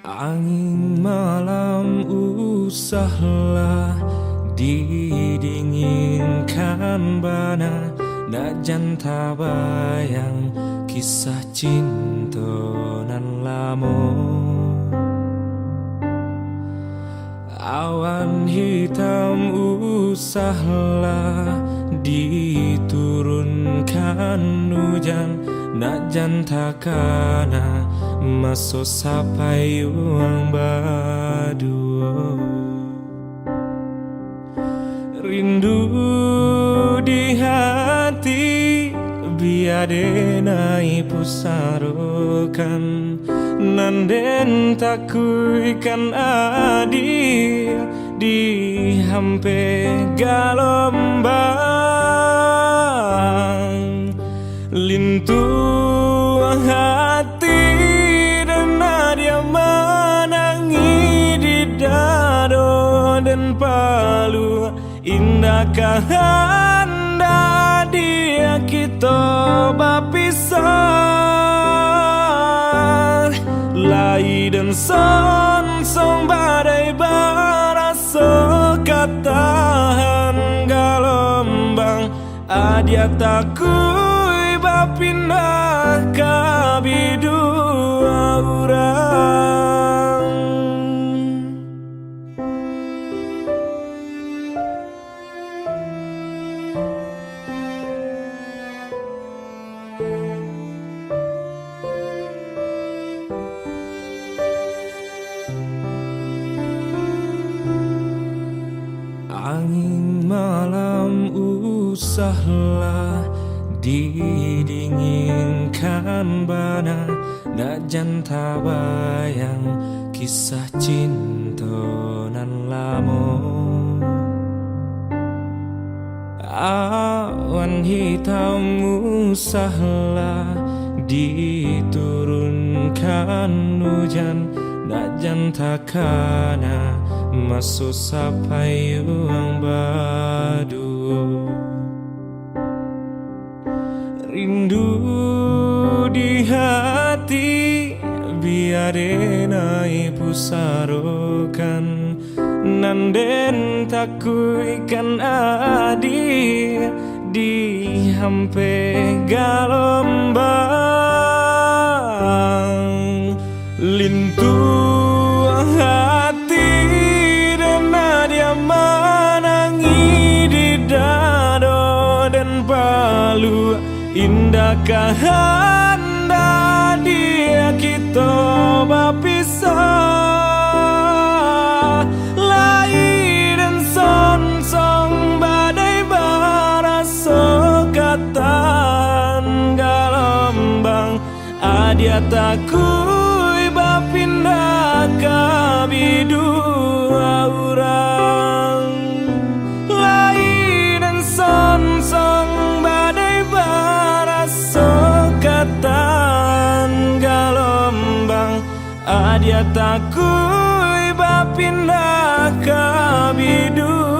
Angin malam usahlah didinginkan bana, nak janta bayang kisah cinta nan lamo. Awan hitam usahlah diturunkan hujan, nak janta kana masuk sampai uang badu. Rindu di hati biade naik pusarokan, nanden takuikan adi di hampe galombang. Lintu hati dan dia menangi di dado dan palu. Indahkah anda dia kita berpisah, lai dan son badai barasa katahan galombang. Adia takui bapindah kabidua urang. Angin malam usahlah didinginkan bana, nak janta bayang kisah cinta nan lamo. Awan hitam usahlah diturunkan hujan, nak janta kana masuk sampai uang badu. Rindu di hati biade naik pusarokan, nanden takuikan adi di hampe galombang. Lintu hati dan dia menangi di dado dan palu. Indahkah anda dia kita berpisah, lai dan son badai barasa katan galombang. Adia takui bapindah kabidua urang, lai dan son badai barasa katan galombang. Adia takui bapindah kabidua